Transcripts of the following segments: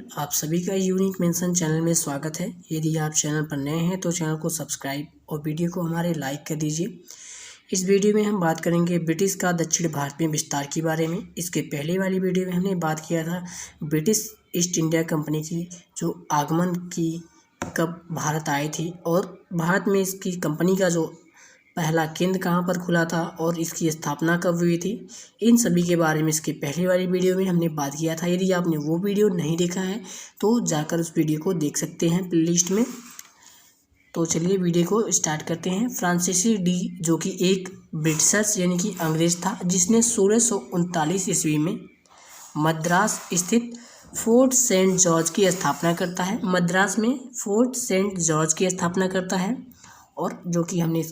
आप सभी का यूनिक मेंशन चैनल में स्वागत है। यदि आप चैनल पर नए हैं तो चैनल को सब्सक्राइब और वीडियो को हमारे लाइक कर दीजिए। इस वीडियो में हम बात करेंगे ब्रिटिश का दक्षिण भारत में विस्तार के बारे में। इसके पहले वाली वीडियो में हमने बात किया था ब्रिटिश ईस्ट इंडिया कंपनी की जो आगमन की कब भारत आई थी और भारत में इसकी कंपनी का जो पहला केंद्र कहाँ पर खुला था और इसकी स्थापना कब हुई थी, इन सभी के बारे में इसके पहले वाली वीडियो में हमने बात किया था। यदि आपने वो वीडियो नहीं देखा है तो जाकर उस वीडियो को देख सकते हैं प्लेलिस्ट में। तो चलिए वीडियो को स्टार्ट करते हैं। फ्रांसीसी डी जो कि एक ब्रिटिशर्स यानी कि अंग्रेज था, जिसने 1639 ईस्वी में मद्रास स्थित फोर्ट सेंट जॉर्ज की स्थापना करता है। मद्रास में फोर्ट सेंट जॉर्ज की स्थापना करता है और जो कि हमने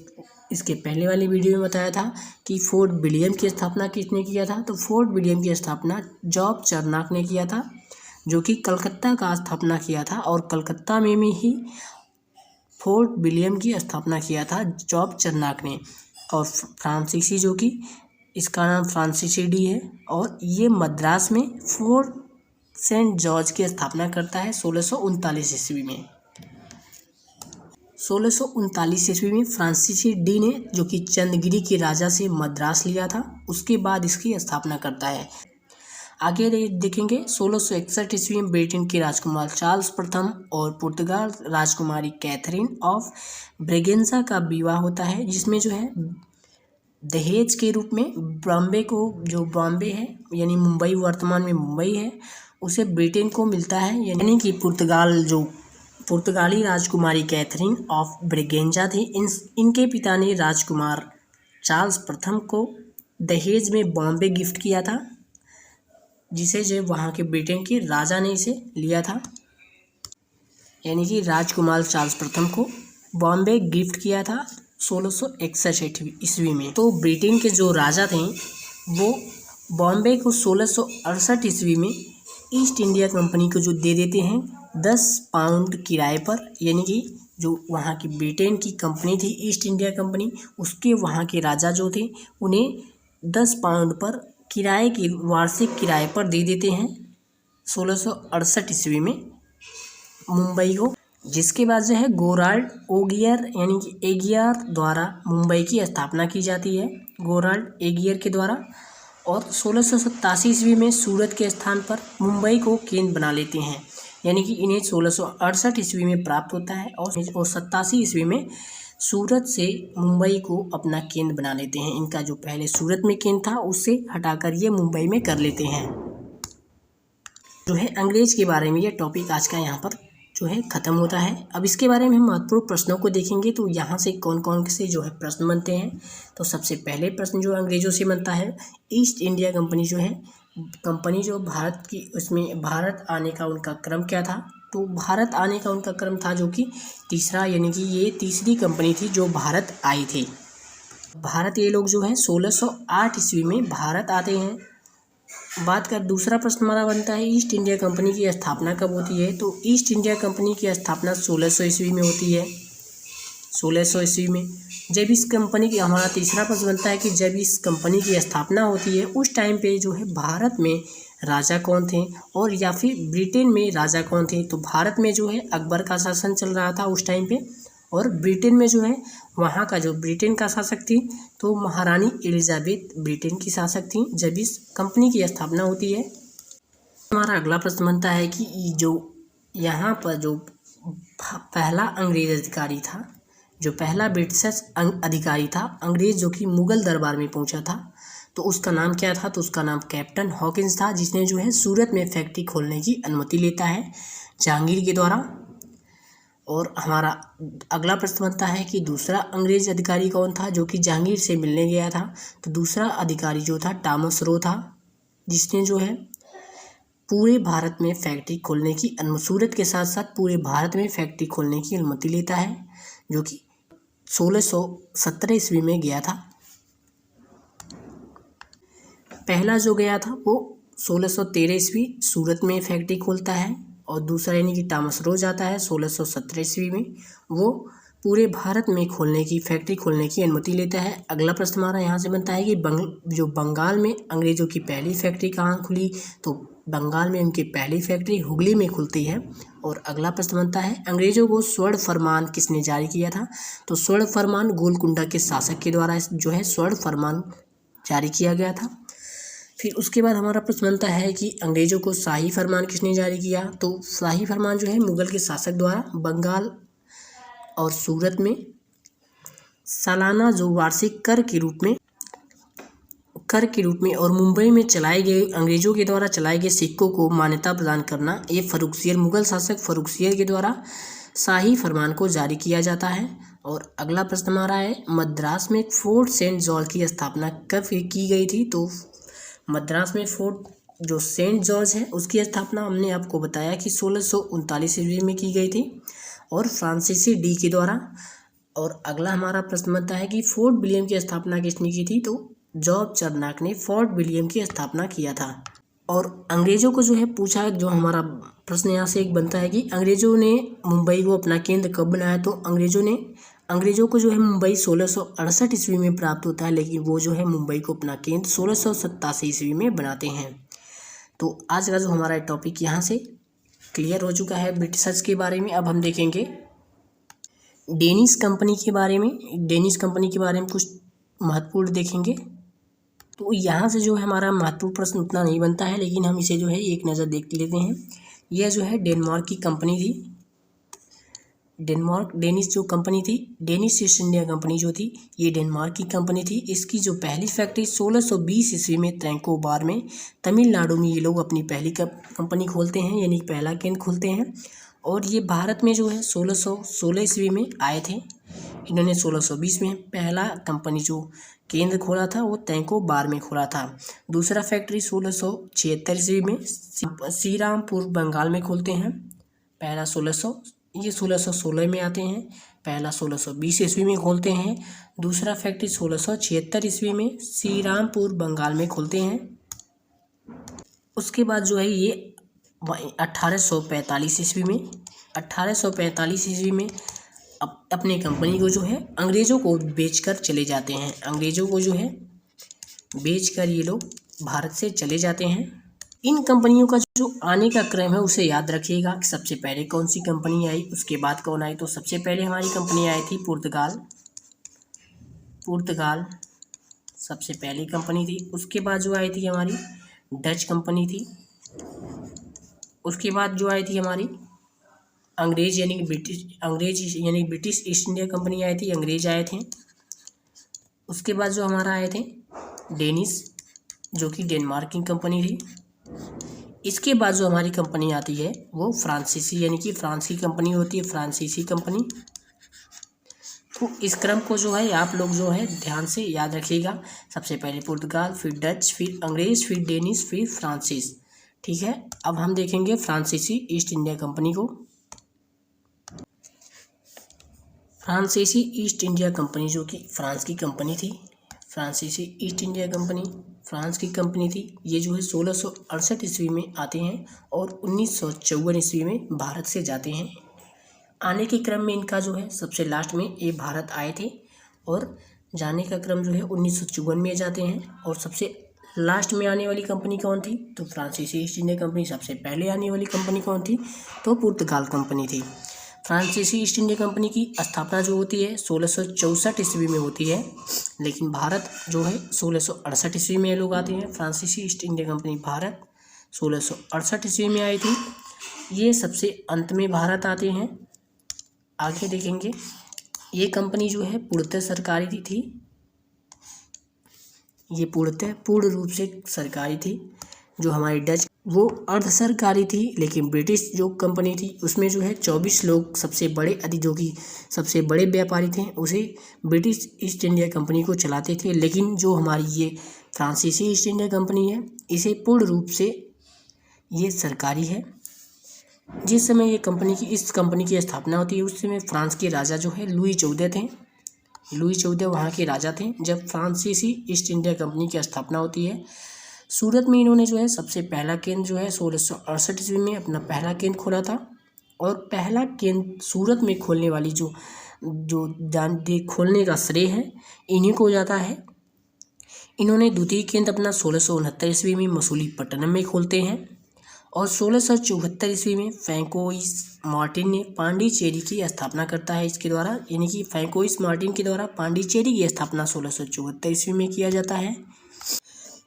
इसके पहले वाली वीडियो में बताया था कि फोर्ट विलियम की स्थापना किसने किया था, तो फोर्ट विलियम की स्थापना जॉब चर्नाक ने किया था, जो कि कलकत्ता का स्थापना किया था और कलकत्ता में ही फोर्ट विलियम की स्थापना किया था जॉब चर्नाक ने। और फ्रांसीसी जो कि इसका नाम फ्रांसीसी डी है और ये मद्रास में फोर्ट सेंट जॉर्ज की स्थापना करता है 1639 ईस्वी में। 1639 ईस्वी में फ्रांसीसी डी ने जो कि चंद्रगिरी के राजा से मद्रास लिया था, उसके बाद इसकी स्थापना करता है। आगे देखेंगे 1661 ईस्वी में ब्रिटेन के राजकुमार चार्ल्स प्रथम और पुर्तगाल राजकुमारी कैथरीन ऑफ ब्रेगेंजा का विवाह होता है, जिसमें जो है दहेज के रूप में बॉम्बे है यानी मुंबई, वर्तमान में मुंबई है, उसे ब्रिटेन को मिलता है। यानी कि पुर्तगाली राजकुमारी कैथरीन ऑफ ब्रेगेंजा थी। इनके पिता ने राजकुमार चार्ल्स प्रथम को दहेज में बॉम्बे गिफ्ट किया था, जिसे जो वहाँ के ब्रिटेन के राजा ने इसे लिया था। यानी कि राजकुमार चार्ल्स प्रथम को बॉम्बे गिफ्ट किया था 1661 ईस्वी में। तो ब्रिटेन के जो राजा थे वो बॉम्बे को 1668 ईस्वी में ईस्ट इंडिया कंपनी को जो दे देते हैं 10 पाउंड किराए पर। यानी कि जो वहाँ की ब्रिटेन की कंपनी थी ईस्ट इंडिया कंपनी, उसके वहाँ के राजा जो थे उन्हें 10 पाउंड पर वार्षिक किराए पर दे देते हैं 1668 ईस्वी में मुंबई को। जिसके बाद जो है गोराल्ड ओगियर यानी कि एगियर द्वारा मुंबई की स्थापना की जाती है, गोराल्ड एगियर के द्वारा। और 1687 ईस्वी में सूरत के स्थान पर मुंबई को केंद्र बना लेते हैं। यानी कि इन्हें 1668 ईस्वी में प्राप्त होता है और 87 ईस्वी में सूरत से मुंबई को अपना केंद्र बना लेते हैं। इनका जो पहले सूरत में केंद्र था उससे हटाकर ये मुंबई में कर लेते हैं। जो है अंग्रेज के बारे में ये टॉपिक आज का यहाँ पर जो है ख़त्म होता है। अब इसके बारे में हम महत्वपूर्ण प्रश्नों को देखेंगे तो यहाँ से कौन कौन से जो है प्रश्न बनते हैं। तो सबसे पहले प्रश्न जो अंग्रेज़ों से बनता है, ईस्ट इंडिया कंपनी जो है कंपनी जो भारत की, उसमें भारत आने का उनका क्रम क्या था, तो भारत आने का उनका क्रम था जो कि तीसरा, यानी कि ये तीसरी कंपनी थी जो भारत आई थी। भारत ये लोग जो है 1608 ईस्वी में भारत आते हैं। बात कर दूसरा प्रश्न हमारा बनता है ईस्ट इंडिया कंपनी की स्थापना कब होती है, तो ईस्ट इंडिया कंपनी की स्थापना 1600 ईस्वी में होती है। 1600 ईस्वी में जब इस कंपनी की, हमारा तीसरा प्रश्न बनता है कि जब इस कंपनी की स्थापना होती है उस टाइम पे जो है भारत में राजा कौन थे और या फिर ब्रिटेन में राजा कौन थे, तो भारत में जो है अकबर का शासन चल रहा था उस टाइम पे और ब्रिटेन में जो है वहाँ का जो ब्रिटेन का शासक थी तो महारानी एलिजाबेथ ब्रिटेन की शासक थी जब इस कंपनी की स्थापना होती है। हमारा अगला प्रश्न बनता है कि जो यहाँ पर जो पहला अंग्रेज अधिकारी था, जो पहला ब्रिटिश अधिकारी था अंग्रेज जो कि मुगल दरबार में पहुँचा था, तो उसका नाम क्या था, तो उसका नाम कैप्टन हॉकिंस था, जिसने जो है सूरत में फैक्ट्री खोलने की अनुमति लेता है जहांगीर के द्वारा। और हमारा अगला प्रश्न बनता है कि दूसरा अंग्रेज अधिकारी कौन था जो कि जहांगीर से मिलने गया था, तो दूसरा अधिकारी जो था टॉमस रो था, जिसने जो है पूरे भारत में फैक्ट्री खोलने की सूरत के साथ साथ पूरे भारत में फैक्ट्री खोलने की अनुमति लेता है, जो कि 1617 ईस्वी में गया था। पहला जो गया था वो 1613 ईस्वी सूरत में फैक्ट्री खोलता है और दूसरा यानी कि टॉमस रो जाता है 1617 ईस्वी में, वो पूरे भारत में फैक्ट्री खोलने की अनुमति लेता है। अगला प्रश्न हमारा यहाँ से बनता है कि जो बंगाल में अंग्रेज़ों की पहली फैक्ट्री कहाँ खुली, तो बंगाल में उनकी पहली फैक्ट्री हुगली में खुलती है। और अगला प्रश्न बनता है, अंग्रेजों को स्वर्ण फरमान किसने जारी किया था? तो स्वर्ण फरमान गोलकुंडा के शासक के द्वारा जो है स्वर्ण फरमान जारी किया गया था। फिर उसके बाद हमारा प्रश्न बनता है कि अंग्रेजों को शाही फरमान किसने जारी किया? तो शाही फरमान जो है मुगल के शासक द्वारा बंगाल और सूरत में सालाना जो वार्षिक कर के रूप में और मुंबई में चलाए गए अंग्रेजों के द्वारा चलाए गए सिक्कों को मान्यता प्रदान करना, ये फर्रुखसियर मुगल शासक फर्रुखसियर के द्वारा शाही फरमान को जारी किया जाता है। और अगला प्रश्न हमारा है, मद्रास में फोर्ट सेंट जॉर्ज की स्थापना कब की गई थी? तो मद्रास में फोर्ट जो सेंट जॉर्ज है उसकी स्थापना हमने आपको बताया कि 1639 ईस्वी में की गई थी और फ्रांसीसी डी के द्वारा। और अगला हमारा प्रश्न बनता है कि फोर्ट विलियम की स्थापना किसने की थी? तो जॉब चरनाक ने फोर्ट विलियम की स्थापना किया था। और अंग्रेजों को जो है पूछा, जो हमारा प्रश्न यहाँ से एक बनता है कि अंग्रेजों ने मुंबई को अपना केंद्र कब बनाया? तो अंग्रेजों को जो है मुंबई 1668 ईस्वी में प्राप्त होता है, लेकिन वो जो है मुंबई को अपना केंद्र 1687 ईस्वी में बनाते हैं। तो आज का जो हमारा टॉपिक यहाँ से क्लियर हो चुका है ब्रिटिशर्स के बारे में। अब हम देखेंगे डेनिश कंपनी के बारे में। डेनिश कंपनी के बारे में कुछ महत्वपूर्ण देखेंगे। तो यहाँ से जो है हमारा महत्वपूर्ण प्रश्न उतना नहीं बनता है, लेकिन हम इसे जो है एक नज़र देख लेते हैं। यह जो है डेनमार्क की कंपनी थी। डेनिश जो कंपनी थी, डेनिश ईस्ट इंडिया कंपनी जो थी, ये डेनमार्क की कंपनी थी। इसकी जो पहली फैक्ट्री 1620 ईस्वी में त्रैंकोबार में तमिलनाडु में ये लोग अपनी पहली कंपनी खोलते हैं, यानी पहला केंद्र खोलते हैं। और ये भारत में जो है 1616 ईस्वी में आए थे। इन्होंने 1620 में पहला कंपनी जो केंद्र खोला था वो त्रैंकोबार में खोला था। दूसरा फैक्ट्री 1676 ईस्वी में श्रीरामपुर बंगाल में खोलते हैं। पहला 1616 में आते हैं। पहला 1620 ईस्वी में खोलते हैं। दूसरा फैक्ट्री 1676 ईस्वी में श्रीरामपुर बंगाल में खोलते हैं। उसके बाद जो है ये 1845 ईस्वी में अपने कंपनी को जो है अंग्रेज़ों को बेचकर चले जाते हैं। अंग्रेज़ों को जो है बेचकर ये लोग भारत से चले जाते हैं। इन कंपनियों का जो आने का क्रम है उसे याद रखिएगा कि सबसे पहले कौन सी कंपनी आई, उसके बाद कौन आई। तो सबसे पहले हमारी कंपनी आई थी पुर्तगाल सबसे पहली कंपनी थी। उसके बाद जो आई थी हमारी डच कंपनी थी। उसके बाद जो आई थी हमारी अंग्रेज यानी ब्रिटिश ईस्ट इंडिया कंपनी आई थी, अंग्रेज आए थे। उसके बाद जो हमारा आए थे डेनिश, जो कि डेनमार्क की कंपनी थी। इसके बाद जो हमारी कंपनी आती है वो फ्रांसीसी, यानी कि फ्रांस की कंपनी होती है, फ्रांसीसी कंपनी। तो इस क्रम को जो है आप लोग जो है ध्यान से याद रखिएगा। सबसे पहले पुर्तगाल, फिर डच, फिर अंग्रेज, फिर डेनिश, फिर फ्रांसीस। ठीक है, अब हम देखेंगे फ्रांसीसी ईस्ट इंडिया कंपनी को। फ्रांसीसी ईस्ट इंडिया कंपनी जो कि फ्रांस की कंपनी थी, फ्रांसीसी ईस्ट इंडिया कंपनी फ्रांस की कंपनी थी। ये जो है 1668 ईस्वी में आते हैं और 1954 ईस्वी में भारत से जाते हैं। आने के क्रम में इनका जो है सबसे लास्ट में ये भारत आए थे और जाने का क्रम जो है 1954 में जाते हैं। और सबसे लास्ट में आने वाली कंपनी कौन थी? तो फ्रांसीसी ईस्ट इंडिया कंपनी। सबसे पहले आने वाली कंपनी कौन थी? तो पुर्तगाल कंपनी थी। फ्रांसीसी ईस्ट इंडिया कंपनी की स्थापना जो होती है 1664 ईस्वी में होती है, लेकिन भारत जो है 1668 ईस्वी में ये लोग आते हैं। फ्रांसीसी ईस्ट इंडिया कंपनी भारत 1668 ईस्वी में आई थी। ये सबसे अंत में भारत आते हैं। आगे देखेंगे, ये कंपनी जो है पूर्णतः सरकारी थी। ये पूर्णतः पूर्ण रूप से सरकारी थी। जो हमारी डच वो अर्ध सरकारी थी, लेकिन ब्रिटिश जो कंपनी थी उसमें जो है 24 लोग सबसे बड़े जो कि सबसे बड़े व्यापारी थे उसे ब्रिटिश ईस्ट इंडिया कंपनी को चलाते थे। लेकिन जो हमारी ये फ्रांसीसी ईस्ट इंडिया कंपनी है इसे पूर्ण रूप से ये सरकारी है। जिस समय इस कंपनी की स्थापना होती है उस समय फ्रांस के राजा जो है लुई 14 थे। लुई 14 वहाँ के राजा थे जब फ्रांसीसी ईस्ट इंडिया कंपनी की स्थापना होती है। सूरत में इन्होंने जो है सबसे पहला केंद्र जो है 1668 ईस्वी में अपना पहला केंद्र खोला था। और पहला केंद्र सूरत में खोलने वाली खोलने का श्रेय है इन्हीं को जाता है। इन्होंने द्वितीय केंद्र अपना 1669 ईस्वी में मसूलीपट्टनम में खोलते हैं। और 1674 ईस्वी में फ्रैंकोइस मार्टिन ने पांडिचेरी की स्थापना करता है इसके द्वारा, यानी कि फ्रैंकोइस मार्टिन के द्वारा पांडिचेरी की स्थापना 1674 ईस्वी में किया जाता है।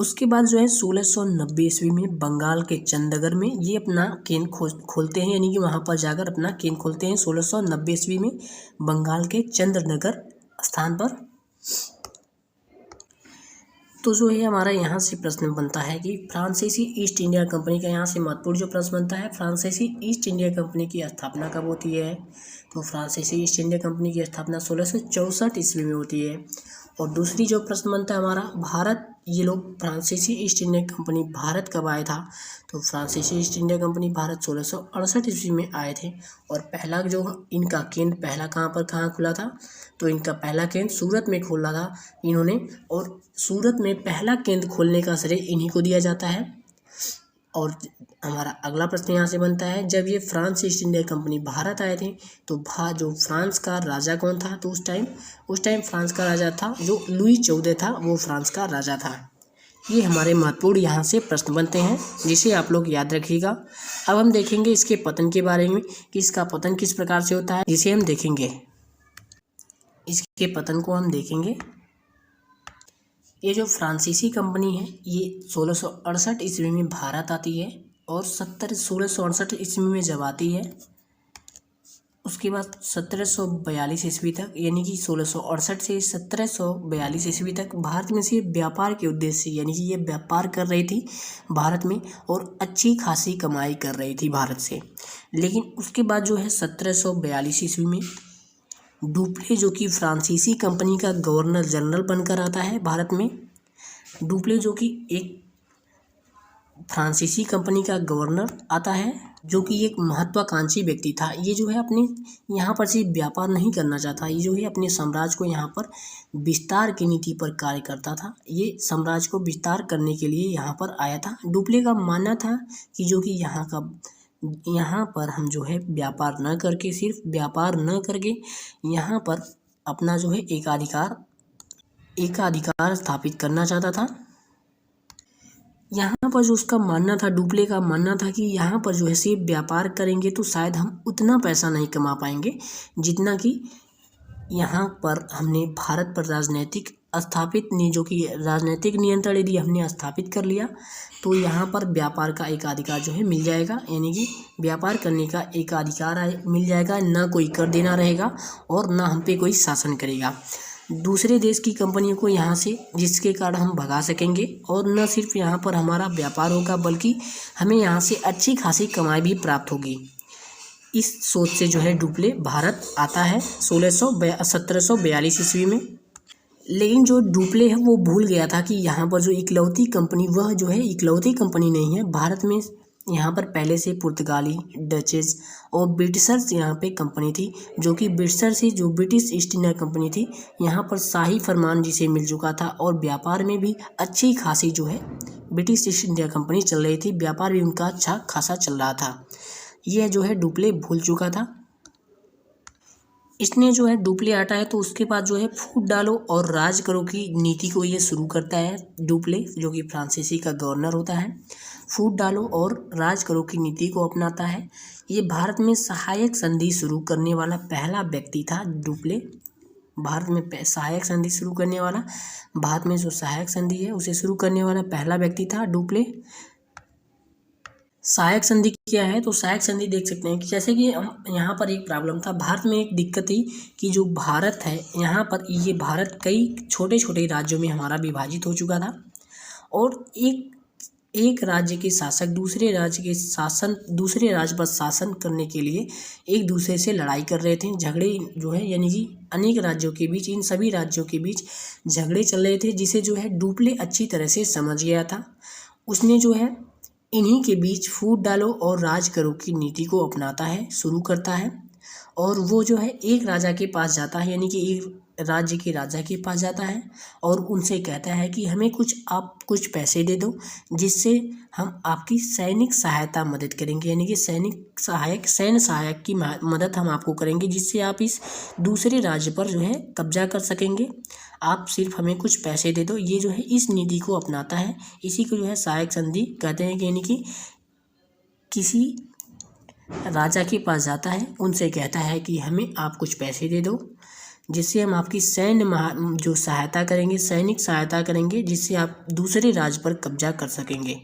उसके बाद जो है 1690 ईस्वी में बंगाल के चंदनगर में ये अपना केंद्र खोलते हैं, यानी कि वहाँ पर जाकर अपना केंद्र खोलते हैं 1690 ईस्वी में बंगाल के चंद्रनगर स्थान पर। तो जो है हमारा यहाँ से प्रश्न बनता है कि फ्रांसीसी ईस्ट इंडिया कंपनी का, यहाँ से महत्वपूर्ण जो प्रश्न बनता है, फ्रांसीसी ईस्ट इंडिया कंपनी की स्थापना कब होती है। तो फ्रांसीसी ईस्ट इंडिया कंपनी की स्थापना 1664 ईस्वी में होती है। और दूसरी जो प्रश्न बनता है हमारा, भारत, ये लोग फ्रांसीसी ईस्ट इंडिया कंपनी भारत कब आया था। तो फ्रांसीसी ईस्ट इंडिया कंपनी भारत 1668 ईस्वी में आए थे। और पहला जो इनका केंद्र पहला कहाँ खुला था, तो इनका पहला केंद्र सूरत में खोला था इन्होंने, और सूरत में पहला केंद्र खोलने का श्रेय इन्हीं को दिया जाता है। और हमारा अगला प्रश्न यहाँ से बनता है, जब ये France east India company Bharat आए थे तो जो फ्रांस का राजा कौन था। तो उस टाइम फ्रांस का राजा था जो लुई 14 था, वो फ्रांस का राजा था। ये हमारे महत्वपूर्ण यहाँ से प्रश्न बनते हैं जिसे आप लोग याद रखिएगा। अब हम देखेंगे इसके पतन के बारे में कि इसका पतन किस प्रकार से होता है, जिसे हम देखेंगे। इसके पतन को हम देखेंगे। ये जो फ्रांसीसी कंपनी है ये 1668 ईस्वी में भारत आती है, और 1668 ईस्वी में जब आती है उसके बाद 1742 ईस्वी तक, यानी कि 1668 से 1742 ईस्वी तक भारत में से व्यापार के उद्देश्य से, यानी कि ये व्यापार कर रही थी भारत में और अच्छी खासी कमाई कर रही थी भारत से। लेकिन उसके बाद जो है 1742 ईस्वी में डुप्ले, जो कि फ्रांसीसी कंपनी का गवर्नर जनरल बनकर आता है भारत में। डुप्ले जो कि एक फ्रांसीसी कंपनी का गवर्नर आता है, जो कि एक महत्वाकांक्षी व्यक्ति था। ये जो है अपने यहाँ पर सिर्फ व्यापार नहीं करना चाहता, ये जो है अपने साम्राज्य को यहाँ पर विस्तार की नीति पर कार्य करता था। ये साम्राज्य को विस्तार करने के लिए यहाँ पर आया था। डुप्ले का मानना था कि जो कि यहाँ पर हम जो है व्यापार न करके, सिर्फ व्यापार न करके यहाँ पर अपना जो है एकाधिकार स्थापित करना चाहता था। यहाँ पर जो उसका मानना था, डुप्ले का मानना था कि यहाँ पर जो है सिर्फ व्यापार करेंगे तो शायद हम उतना पैसा नहीं कमा पाएंगे जितना कि यहाँ पर हमने भारत पर राजनीतिक नियंत्रण यदि हमने स्थापित कर लिया तो यहाँ पर व्यापार का एक अधिकार जो है मिल जाएगा, यानी कि व्यापार करने का एक अधिकार मिल जाएगा, ना कोई कर देना रहेगा और ना हम पे कोई शासन करेगा दूसरे देश की कंपनियों को यहाँ से, जिसके कारण हम भगा सकेंगे। और न सिर्फ यहाँ पर हमारा व्यापार होगा बल्कि हमें यहाँ से अच्छी खासी कमाई भी प्राप्त होगी। इस सोच से जो है डुप्ले भारत आता है 1742 ईस्वी में। लेकिन जो डुप्ले है वो भूल गया था कि यहाँ पर जो इकलौती कंपनी, वह जो है इकलौती कंपनी नहीं है भारत में। यहाँ पर पहले से पुर्तगाली, डचेस और ब्रिटिशर्स यहाँ पे कंपनी थी, जो कि ब्रिटिशर्स ही, जो ब्रिटिश ईस्ट इंडिया कंपनी थी, यहाँ पर शाही फरमान जिसे मिल चुका था और व्यापार में भी अच्छी खासी जो है ब्रिटिश ईस्ट इंडिया कंपनी चल रही थी, व्यापार भी उनका अच्छा खासा चल रहा था। यह जो है डुप्ले भूल चुका था। इसने जो है डुप्ले आता है तो उसके बाद जो है फूट डालो और राज करो की नीति को ये शुरू करता है डुप्ले, जो कि फ्रांसीसी का गवर्नर होता है। फूट डालो और राज करो की नीति को अपनाता है। ये भारत में सहायक संधि शुरू करने वाला पहला व्यक्ति था डुप्ले। भारत में सहायक संधि शुरू करने वाला, भारत में जो सहायक संधि है उसे शुरू करने वाला पहला व्यक्ति था डुप्ले। सहायक संधि क्या है, तो सहायक संधि देख सकते हैं कि जैसे कि हम यहाँ पर एक प्रॉब्लम था, भारत में एक दिक्कत थी कि जो भारत है यहाँ पर, ये भारत कई छोटे छोटे राज्यों में हमारा विभाजित हो चुका था और एक राज्य के शासक दूसरे राज्य पर शासन करने के लिए एक दूसरे से लड़ाई कर रहे थे। झगड़े जो है, यानी कि अनेक राज्यों के बीच, इन सभी राज्यों के बीच झगड़े चल रहे थे, जिसे जो है डुप्ले अच्छी तरह से समझ गया था। उसने जो है इन्हीं के बीच फूट डालो और राज करो की नीति को अपनाता है, शुरू करता है। और वो जो है एक राजा के पास जाता है, यानी कि एक राज्य के राजा के पास जाता है और उनसे कहता है कि हमें आप कुछ पैसे दे दो, जिससे हम आपकी सैनिक सहायता मदद करेंगे, यानी कि सैन्य सहायक की मदद हम आपको करेंगे, जिससे आप इस दूसरे राज्य पर जो है कब्जा कर सकेंगे। आप सिर्फ हमें कुछ पैसे दे दो। ये जो है इस नीति को अपनाता है, इसी को जो है सहायक संधि कहते हैं, यानी कि किसी राजा के पास जाता है, उनसे कहता है कि हमें आप कुछ पैसे दे दो जिससे हम आपकी जो सहायता करेंगे, सैनिक सहायता करेंगे, जिससे आप दूसरे राज्य पर कब्जा कर सकेंगे।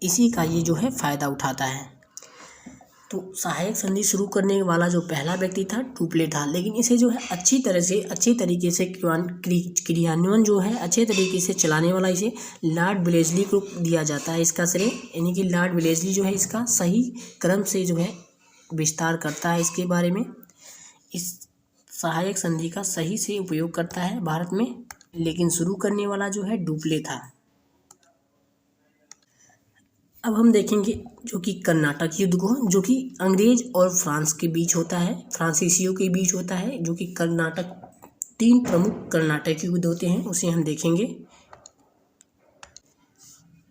इसी का ये जो है फ़ायदा उठाता है। तो सहायक संधि शुरू करने वाला जो पहला व्यक्ति था डुप्ले था, लेकिन इसे जो है अच्छी तरीके से क्रियान्वयन जो है अच्छे तरीके से चलाने वाला इसे लॉर्ड वेलेस्ली को दिया जाता है इसका श्रेय। यानी कि लॉर्ड वेलेस्ली जो है इसका सही क्रम से जो है विस्तार करता है इसके बारे में, इस सहायक संधि का सही से उपयोग करता है भारत में, लेकिन शुरू करने वाला जो है डुप्ले था। अब हम देखेंगे जो कि कर्नाटक युद्ध को, जो कि अंग्रेज और फ्रांस के बीच होता है, फ्रांसीसियों के बीच होता है, जो कि कर्नाटक 3 प्रमुख कर्नाटक युद्ध होते हैं, उसे हम देखेंगे।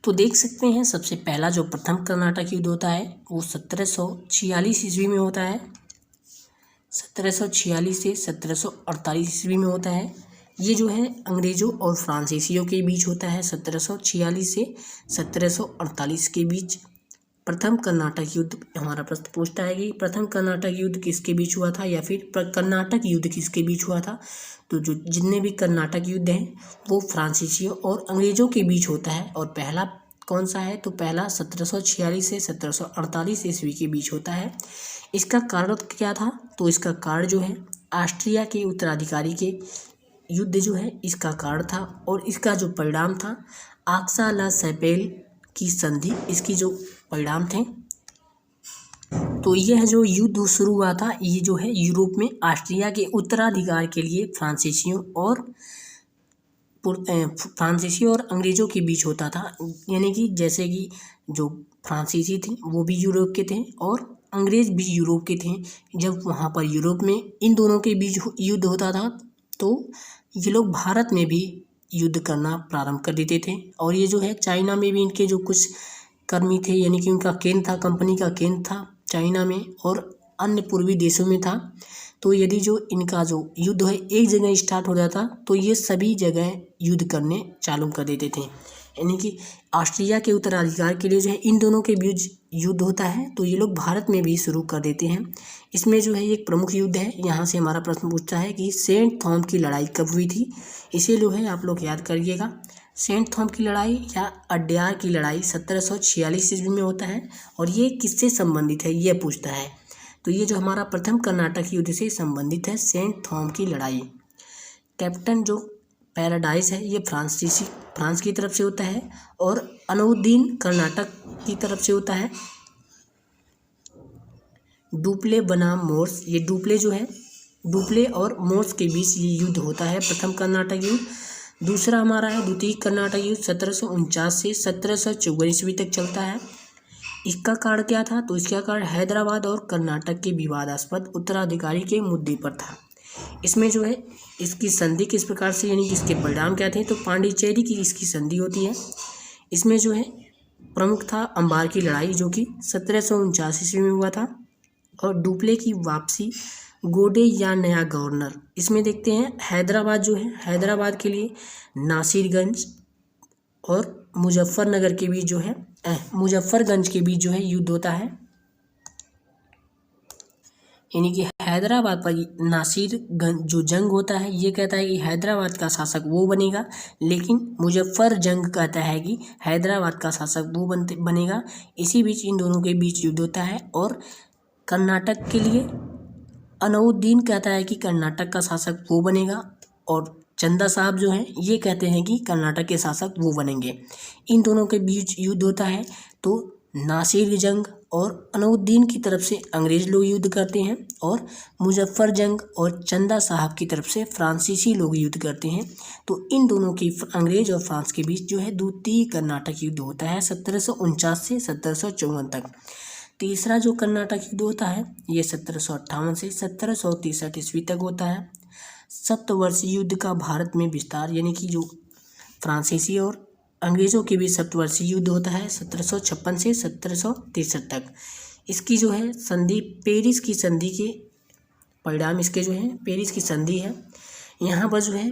तो देख सकते हैं सबसे पहला जो प्रथम कर्नाटक युद्ध होता है वो 1746 ईस्वी में होता है। 1746 से 1748 ईस्वी में होता है। ये जो है अंग्रेज़ों और फ्रांसीसियों के बीच होता है 1746 से 1748 के बीच। प्रथम कर्नाटक युद्ध हमारा प्रश्न पूछता है कि प्रथम कर्नाटक युद्ध किसके बीच हुआ था या फिर कर्नाटक युद्ध किसके बीच हुआ था। तो जो जितने भी कर्नाटक युद्ध हैं वो फ्रांसीसियों और अंग्रेज़ों के बीच होता है। और पहला कौन सा है, तो पहला 1746 से 1748 ईस्वी के बीच होता है। इसका कारण क्या था, तो इसका कारण जो है ऑस्ट्रिया के उत्तराधिकारी के युद्ध जो है इसका कारण था, और इसका जो परिणाम था आक्सा ला सैपेल की संधि, इसकी जो परिणाम थे। तो यह जो युद्ध शुरू हुआ था ये जो है यूरोप में ऑस्ट्रिया के उत्तराधिकार के लिए फ्रांसीसियों और अंग्रेज़ों के बीच होता था। यानी कि जैसे कि जो फ्रांसीसी थे वो भी यूरोप के थे और अंग्रेज़ भी यूरोप के थे। जब वहाँ पर यूरोप में इन दोनों के बीच युद्ध होता था तो ये लोग भारत में भी युद्ध करना प्रारंभ कर देते थे। और ये जो है चाइना में भी इनके जो कुछ कर्मी थे, यानी कि उनका केंद्र था, कंपनी का केंद्र था चाइना में और अन्य पूर्वी देशों में था। तो यदि जो इनका जो युद्ध है एक जगह स्टार्ट हो जाता तो ये सभी जगह युद्ध करने चालू कर देते थे। यानी कि ऑस्ट्रिया के उत्तराधिकार के लिए जो है इन दोनों के बीच युद्ध होता है तो ये लोग भारत में भी शुरू कर देते हैं। इसमें जो है एक प्रमुख युद्ध है, यहाँ से हमारा प्रश्न पूछता है कि सेंट थॉम की लड़ाई कब हुई थी। इसे जो है आप लोग याद करिएगा, सेंट थॉम की लड़ाई या अड्यार की लड़ाई 1746 ईस्वी में होता है। और ये किससे संबंधित है ये पूछता है। तो ये जो हमारा प्रथम कर्नाटक युद्ध से संबंधित है, सेंट थॉम की लड़ाई। कैप्टन जो पैराडाइज है ये फ्रांस की तरफ से होता है और अलाउद्दीन कर्नाटक की तरफ से होता है। डुप्ले बनाम मोर्स, ये डुप्ले और मोर्स के बीच ये युद्ध होता है, प्रथम कर्नाटक युद्ध। दूसरा हमारा है द्वितीय कर्नाटक युद्ध 1749 से 1754 ईस्वी तक चलता है। इसका कारण क्या था, तो इसका कारण हैदराबाद और कर्नाटक के विवादास्पद उत्तराधिकारी के मुद्दे पर था। इसमें जो है इसकी संधि किस प्रकार से, यानी कि इसके परिणाम क्या थे, तो पांडिचेरी की इसकी संधि होती है। इसमें जो है प्रमुख था अंबार की लड़ाई जो कि 1749 ईस्वी में हुआ था। और डुप्ले की वापसी, गोडे या नया गवर्नर, इसमें देखते हैं हैदराबाद जो है, हैदराबाद के लिए नासिरगंज और मुजफ्फरगंज के बीच जो है युद्ध होता है। यानी कि हैदराबाद पर नासिरगंज जो जंग होता है ये कहता है कि हैदराबाद का शासक वो बनेगा, लेकिन मुजफ्फर जंग कहता है कि हैदराबाद का शासक वो बनेगा। इसी बीच इन दोनों के बीच युद्ध होता है। और कर्नाटक के लिए अलाउद्दीन कहता है कि कर्नाटक का शासक वो बनेगा और चंदा साहब जो हैं ये कहते हैं कि कर्नाटक के शासक वो बनेंगे। इन दोनों के बीच युद्ध होता है। तो नासिर जंग और अलाउद्दीन की तरफ से अंग्रेज़ लोग युद्ध करते हैं और मुजफ्फर जंग और चंदा साहब की तरफ से फ्रांसीसी लोग युद्ध करते हैं। तो इन दोनों की अंग्रेज़ और फ्रांस के बीच जो है द्वितीय कर्नाटक युद्ध होता है 1749 से 1754 तक। तीसरा जो कर्नाटक युद्ध होता है ये 1758 से 1763 ईस्वी तक होता है। सप्तवर्षीय युद्ध का भारत में विस्तार, यानी कि जो फ्रांसीसी और अंग्रेज़ों के बीच सप्तवर्षीय युद्ध होता है 1756 से 1763 तक। इसकी जो है संधि पेरिस की संधि के परिणाम इसके जो है पेरिस की संधि है। यहाँ पर जो है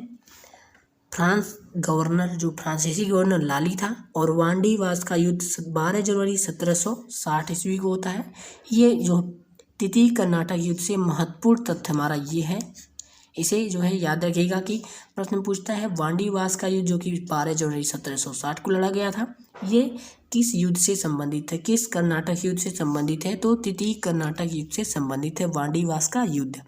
फ्रांस गवर्नर जो फ्रांसीसी गवर्नर लाली था, और वांडीवास का युद्ध 12 जनवरी 1760 ईस्वी को होता है। ये जो तृतीय कर्नाटक युद्ध से महत्वपूर्ण तथ्य हमारा ये है, इसे जो है याद रखिएगा कि प्रश्न पूछता है वांडीवास का युद्ध जो कि 12 जनवरी 1760 को लड़ा गया था, ये किस युद्ध से संबंधित है, किस कर्नाटक युद्ध से संबंधित है, तो तृतीय कर्नाटक युद्ध से संबंधित है वांडीवास का युद्ध।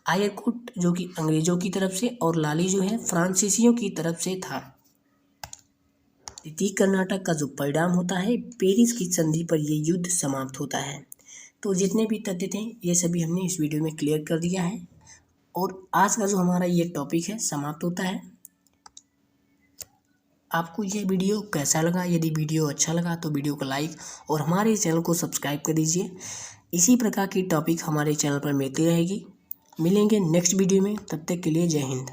आयरकुट जो कि अंग्रेजों की तरफ से और लाली जो है फ्रांसीसियों की तरफ से था। तृतीय कर्नाटक का जो परिणाम होता है, पेरिस की संधि पर यह युद्ध समाप्त होता है। तो जितने भी तथ्य थे ये सभी हमने इस वीडियो में क्लियर कर दिया है, और आज का जो हमारा ये टॉपिक है समाप्त होता है। आपको यह वीडियो कैसा लगा? यदि वीडियो अच्छा लगा तो वीडियो को लाइक और हमारे चैनल को सब्सक्राइब कर दीजिए। इसी प्रकार की टॉपिक हमारे चैनल पर मिलती रहेगी। मिलेंगे नेक्स्ट वीडियो में, तब तक के लिए जय हिंद।